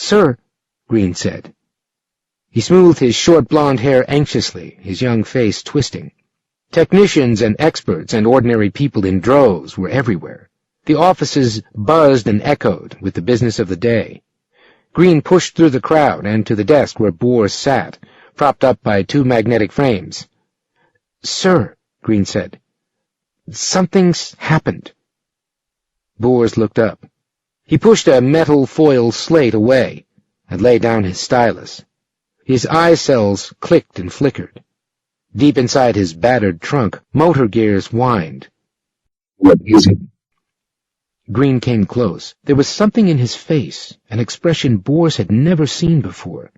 "Sir," Green said. He smoothed his short blonde hair anxiously, his young face twisting. Technicians and experts and ordinary people in droves were everywhere. The offices buzzed and echoed with the business of the day. Green pushed through the crowd and to the desk where Bors sat, propped up by two magnetic frames. "Sir," Green said, "something's happened." Bors looked up. He pushed a metal foil slate away and laid down his stylus. His eye cells clicked and flickered. Deep inside his battered trunk, motor gears whined. "What is it?" Green came close. There was something in his face, an expression Bors had never seen before.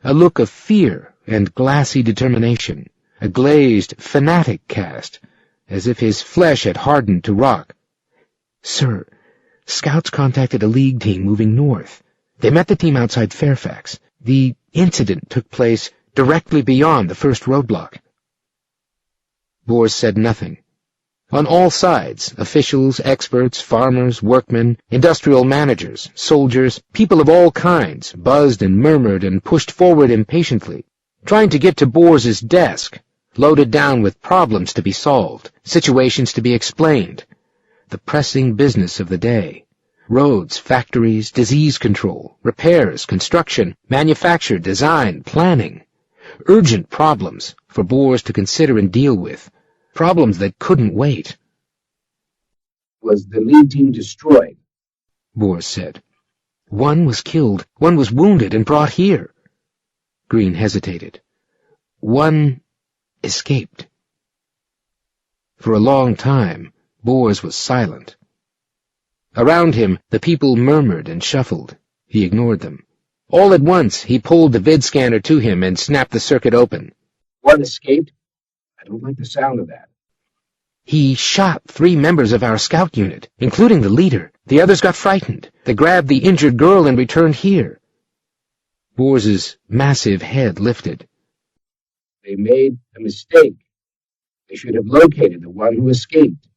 A look of fear and glassy determination, a glazed, fanatic cast, as if his flesh had hardened to rock. "Sir, scouts contacted a League team moving north. They met the team outside Fairfax. The incident took place directly beyond the first roadblock." Bors said nothing. On all sides, officials, experts, farmers, workmen, industrial managers, soldiers, people of all kinds buzzed and murmured and pushed forward impatiently, trying to get to Bors's desk, loaded down with problems to be solved, situations to be explained, the pressing business of the day. Roads, factories, disease control, repairs, construction, manufacture, design, planning. Urgent problems for Bors to consider and deal with. Problems that couldn't wait. "Was the League team destroyed?" Bors said. "One was killed, one was wounded and brought here." Green hesitated. "One escaped." For a long time, Bors was silent. Around him, the people murmured and shuffled. He ignored them. All at once, he pulled the vid scanner to him and snapped the circuit open. "One escaped? I don't like the sound of that." "He shot 3 members of our scout unit, including the leader. The others got frightened. They grabbed the injured girl and returned here." Bors's massive head lifted. "They made a mistake. They should have located the one who escaped."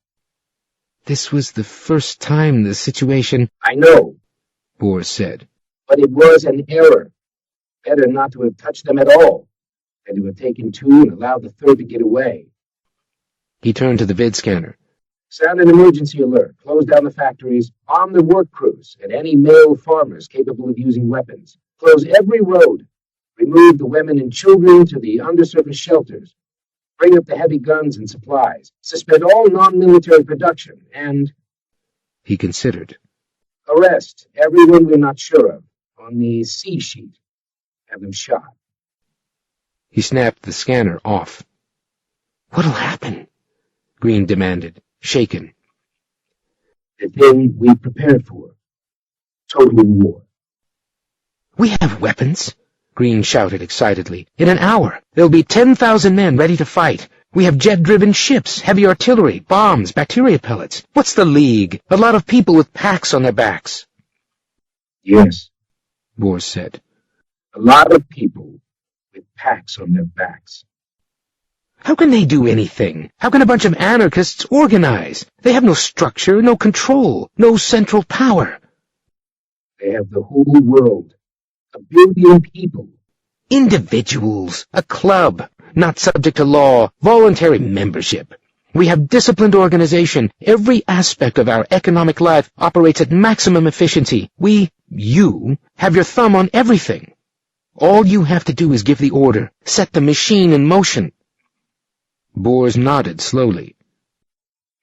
"This was the first time the situation—" "I know," Bors said. "but it was an error. Better not to have touched them at all, than to have taken 2 and allowed the 3rd to get away." He turned to the vid scanner. "Sound an emergency alert. Close down the factories. Arm the work crews and any male farmers capable of using weapons. Close every road. Remove the women and children to the undersurface shelters. Bring up the heavy guns and supplies. Suspend all non-military production and—" He considered. "Arrest everyone we're not sure of on the C sheet. Have them shot." He snapped the scanner off. "What'll happen?" Green demanded, shaken. "The thing we prepared for. Total war." "We have weapons," Green shouted excitedly. "In an hour, there'll be 10,000 men ready to fight. We have jet-driven ships, heavy artillery, bombs, bacteria pellets. What's the League? A lot of people with packs on their backs." "Yes," Bors said. "a lot of people with packs on their backs." "How can they do anything? How can a bunch of anarchists organize? They have no structure, no control, no central power." "They have the whole world. 1 billion people." "Individuals, a club, not subject to law, voluntary membership. We have disciplined organization. Every aspect of our economic life operates at maximum efficiency. You, have your thumb on everything. All you have to do is give the order, set the machine in motion." Bors nodded slowly.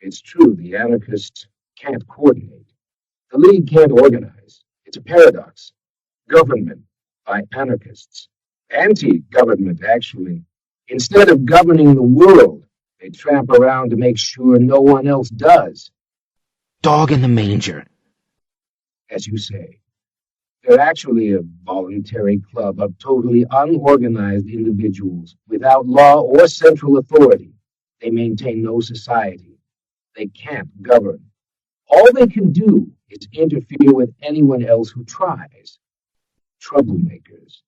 "It's true the anarchists can't coordinate. The League can't organize. It's a paradox. Government by anarchists. Anti-government, actually. Instead of governing the world, they tramp around to make sure no one else does." "Dog in the manger." "As you say. They're actually a voluntary club of totally unorganized individuals without law or central authority. They maintain no society. They can't govern. All they can do is interfere with anyone else who tries. Troublemakers.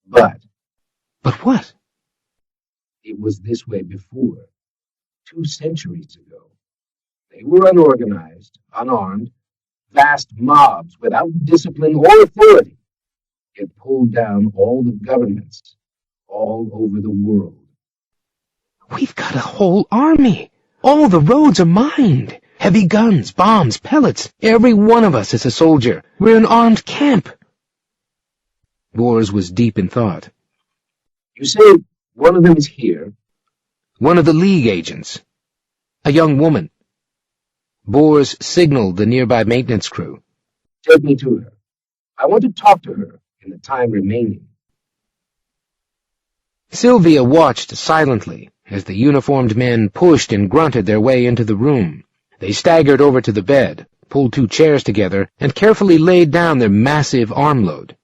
But what? It was this way before, 2 centuries ago. They were unorganized, unarmed, vast mobs without discipline or authority. It pulled down all the governments all over the world. We've got a whole army. All the roads are mined. Heavy guns, bombs, pellets. Every one of us is a soldier. We're an armed camp. Bors was deep in thought. You say one of them is here? One of the League agents. A young woman. Bors signaled the nearby maintenance crew. Take me to her. I want to talk to her in the time remaining. Sylvia watched silently as the uniformed men pushed and grunted their way into the room. They staggered over to the bed, pulled 2 chairs together, and carefully laid down their massive armload.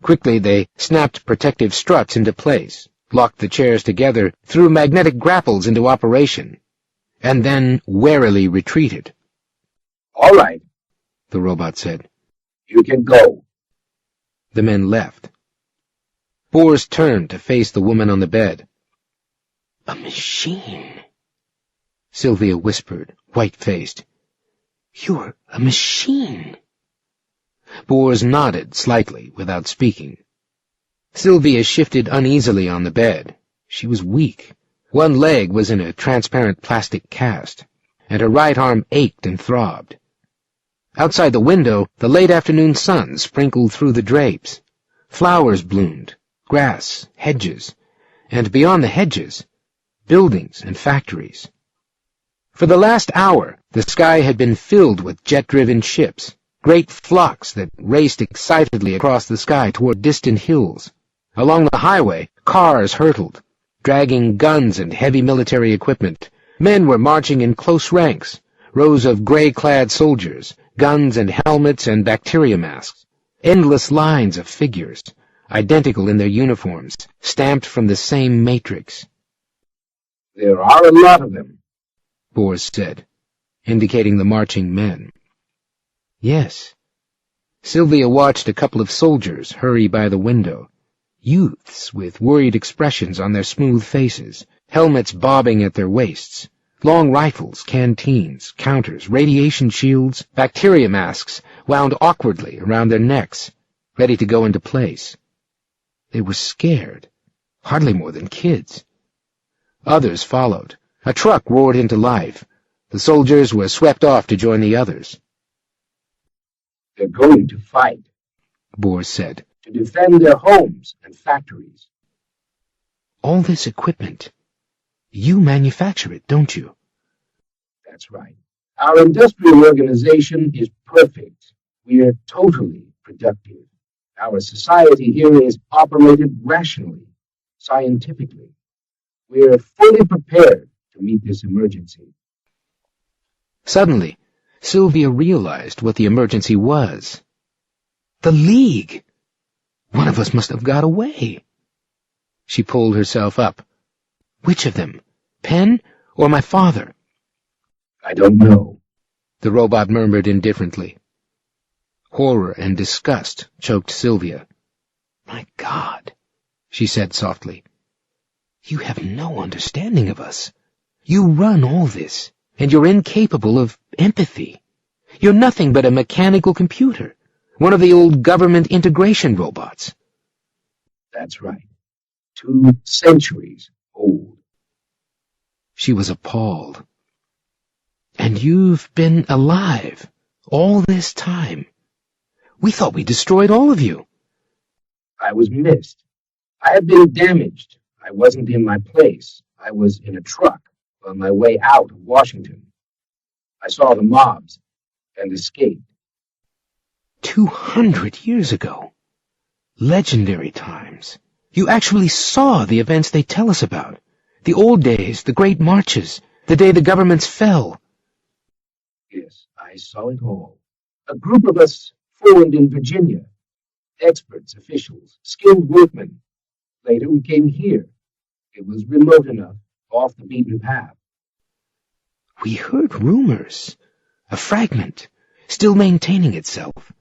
Quickly they snapped protective struts into place, locked the chairs together, threw magnetic grapples into operation, and then warily retreated. All right, the robot said. You can go. The men left. Bors turned to face the woman on the bed. A machine, Sylvia whispered, white-faced. You're a machine. Bors nodded slightly without speaking. Sylvia shifted uneasily on the bed. She was weak. One leg was in a transparent plastic cast, and her right arm ached and throbbed. Outside the window, the late afternoon sun sprinkled through the drapes. Flowers bloomed, grass, hedges, and beyond the hedges, buildings and factories. For the last hour, the sky had been filled with jet-driven ships, great flocks that raced excitedly across the sky toward distant hills. Along the highway, cars hurtled, dragging guns and heavy military equipment. Men were marching in close ranks, rows of gray-clad soldiers, guns and helmets and bacteria masks, endless lines of figures, identical in their uniforms, stamped from the same matrix. There are a lot of them, Bors said, indicating the marching men. Yes. Sylvia watched a couple of soldiers hurry by the window, youths with worried expressions on their smooth faces, helmets bobbing at their waists, long rifles, canteens, counters, radiation shields, bacteria masks wound awkwardly around their necks, ready to go into place. They were scared, hardly more than kids. Others followed. A truck roared into life. The soldiers were swept off to join the others. They're going to fight, Bors said. To defend their homes and factories. All this equipment, you manufacture it, don't you? That's right. Our industrial organization is perfect. We are totally productive. Our society here is operated rationally, scientifically. We are fully prepared to meet this emergency. Suddenly, Sylvia realized what the emergency was. The League! One of us must have got away. She pulled herself up. Which of them? Penn or my father? I don't know, the robot murmured indifferently. Horror and disgust choked Sylvia. My God, she said softly. You have no understanding of us. You run all this, and you're incapable of empathy. You're nothing but a mechanical computer, one of the old government integration robots. That's right. 2 centuries old. She was appalled. And you've been alive all this time. We thought we destroyed all of you. I was missed. I had been damaged. I wasn't in my place. I was in a truck on my way out of Washington. I saw the mobs and escaped. 200 years ago. Legendary times. You actually saw the events they tell us about. The old days, the great marches, the day the governments fell. Yes, I saw it all. A group of us formed in Virginia. Experts, officials, skilled workmen. Later we came here. It was remote enough, off the beaten path. We heard rumors. A fragment, still maintaining itself.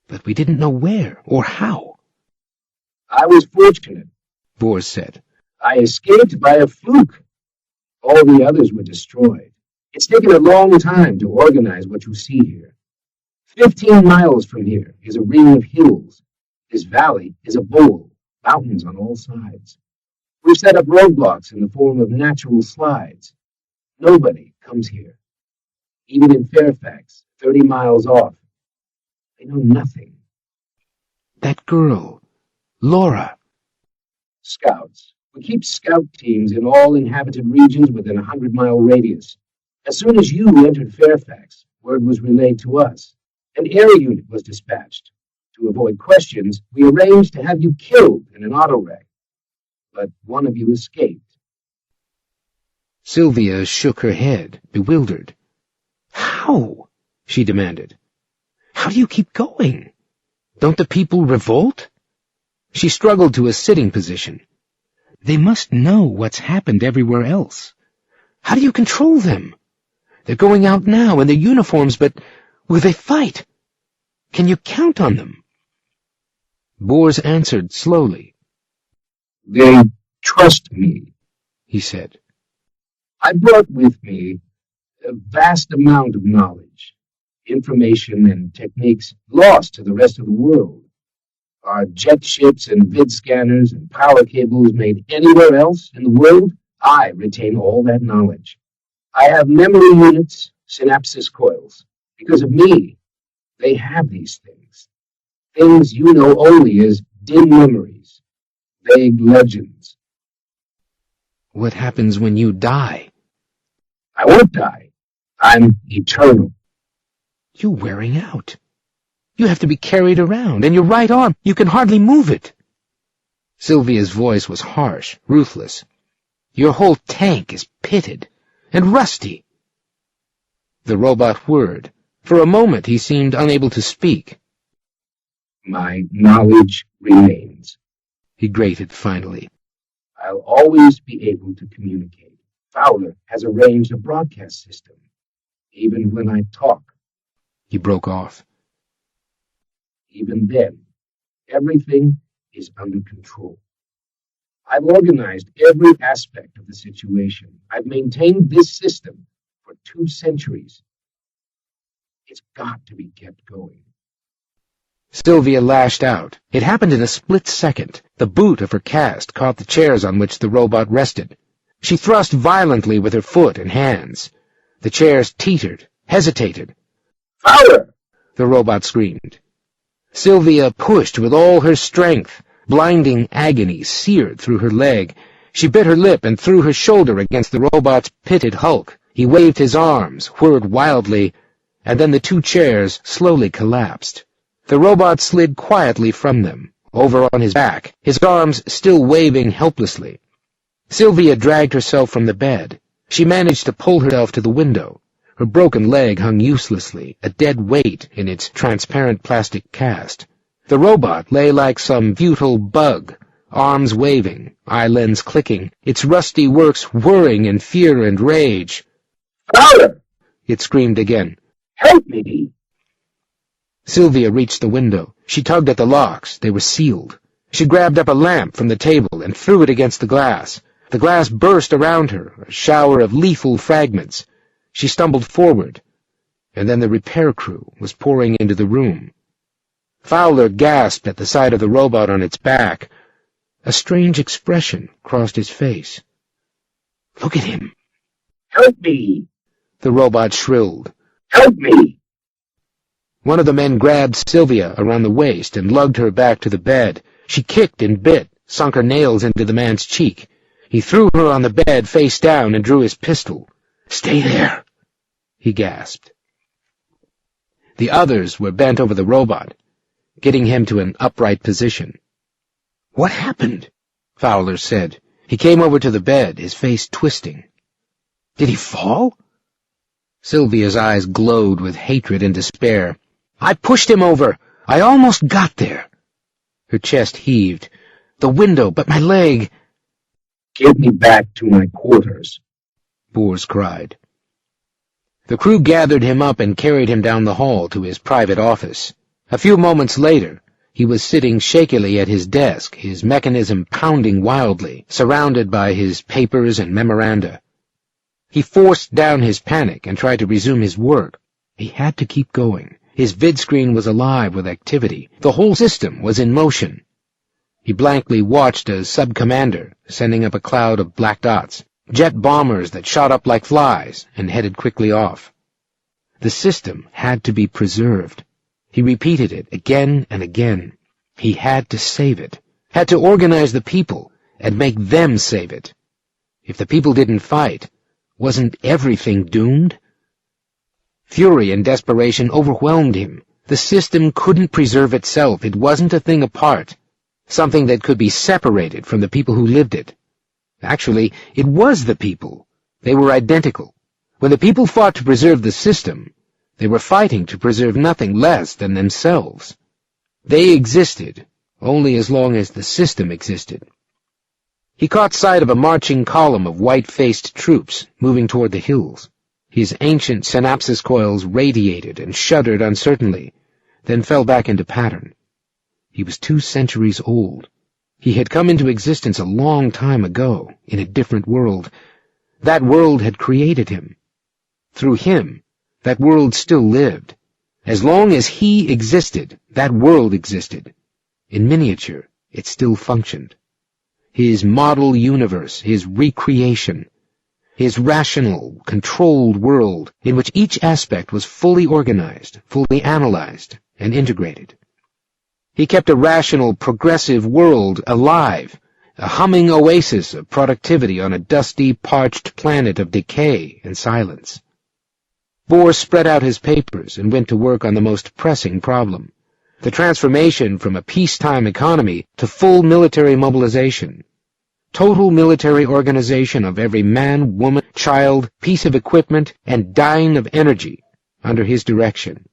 But we didn't know where or how. I was fortunate, Bors said. I escaped by a fluke. All the others were destroyed. It's taken a long time to organize what you see here. 15 miles from here is a ring of hills. This valley is a bowl, mountains on all sides. We've set up roadblocks in the form of natural slides. Nobody comes here. Even in Fairfax, 30 miles off. They know nothing. That girl, Laura. Scouts. We keep scout teams in all inhabited regions within a 100-mile radius. As soon as you entered Fairfax, word was relayed to us. An air unit was dispatched. To avoid questions, we arranged to have you killed in an auto wreck. But one of you escaped. Sylvia shook her head, bewildered. How? She demanded. How do you keep going? Don't the people revolt? She struggled to a sitting position. They must know what's happened everywhere else. How do you control them? They're going out now in their uniforms, but will they fight? Can you count on them? Bors answered slowly. They trust me, he said. I brought with me a vast amount of knowledge, information and techniques lost to the rest of the world. Our jet ships and vid scanners and power cables made anywhere else in the world, I retain all that knowledge. I have memory units, synapsis coils. Because of me, they have these things. Things you know only as dim memories, vague legends. What happens when you die? I won't die. I'm eternal. You're wearing out. You have to be carried around, and your right arm, you can hardly move it. Sylvia's voice was harsh, ruthless. Your whole tank is pitted and rusty. The robot whirred. For a moment he seemed unable to speak. My knowledge remains, he grated finally. I'll always be able to communicate. Fowler has arranged a broadcast system. Even when I talk. He broke off. Even then, everything is under control. I've organized every aspect of the situation. I've maintained this system for 2 centuries. It's got to be kept going. Sylvia lashed out. It happened in a split second. The boot of her cast caught the chairs on which the robot rested. She thrust violently with her foot and hands. The chairs teetered, hesitated. Fowler! The robot screamed. Sylvia pushed with all her strength. Blinding agony seared through her leg. She bit her lip and threw her shoulder against the robot's pitted hulk. He waved his arms, whirred wildly, and then the 2 chairs slowly collapsed. The robot slid quietly from them, over on his back, his arms still waving helplessly. Sylvia dragged herself from the bed. She managed to pull herself to the window. Her broken leg hung uselessly, a dead weight in its transparent plastic cast. The robot lay like some futile bug, arms waving, eyelids clicking, its rusty works whirring in fear and rage. Fowler! It screamed again. Help me! Sylvia reached the window. She tugged at the locks. They were sealed. She grabbed up a lamp from the table and threw it against the glass. The glass burst around her, a shower of lethal fragments. She stumbled forward, and then the repair crew was pouring into the room. Fowler gasped at the sight of the robot on its back. A strange expression crossed his face. Look at him. Help me! The robot shrilled. Help me! One of the men grabbed Sylvia around the waist and lugged her back to the bed. She kicked and bit, sunk her nails into the man's cheek. He threw her on the bed face down and drew his pistol. Stay there, he gasped. The others were bent over the robot, getting him to an upright position. What happened? Fowler said. He came over to the bed, his face twisting. Did he fall? Sylvia's eyes glowed with hatred and despair. I pushed him over. I almost got there. Her chest heaved. The window, but my leg. Get me back to my quarters, Bors cried. The crew gathered him up and carried him down the hall to his private office. A few moments later, he was sitting shakily at his desk, his mechanism pounding wildly, surrounded by his papers and memoranda. He forced down his panic and tried to resume his work. He had to keep going. His vidscreen was alive with activity. The whole system was in motion. He blankly watched a sub-commander sending up a cloud of black dots, jet bombers that shot up like flies and headed quickly off. The system had to be preserved. He repeated it again and again. He had to save it, had to organize the people and make them save it. If the people didn't fight, wasn't everything doomed? Fury and desperation overwhelmed him. The system couldn't preserve itself. It wasn't a thing apart, something that could be separated from the people who lived it. Actually, it was the people. They were identical. When the people fought to preserve the system, they were fighting to preserve nothing less than themselves. They existed only as long as the system existed. He caught sight of a marching column of white-faced troops moving toward the hills. His ancient synapses coils radiated and shuddered uncertainly, then fell back into pattern. He was 2 centuries old. He had come into existence a long time ago, in a different world. That world had created him. Through him, that world still lived. As long as he existed, that world existed. In miniature, it still functioned. His model universe, his recreation, his rational, controlled world in which each aspect was fully organized, fully analyzed, and integrated. He kept a rational, progressive world alive, a humming oasis of productivity on a dusty, parched planet of decay and silence. Bohr spread out his papers and went to work on the most pressing problem, the transformation from a peacetime economy to full military mobilization. Total military organization of every man, woman, child, piece of equipment, and dyne of energy under his direction.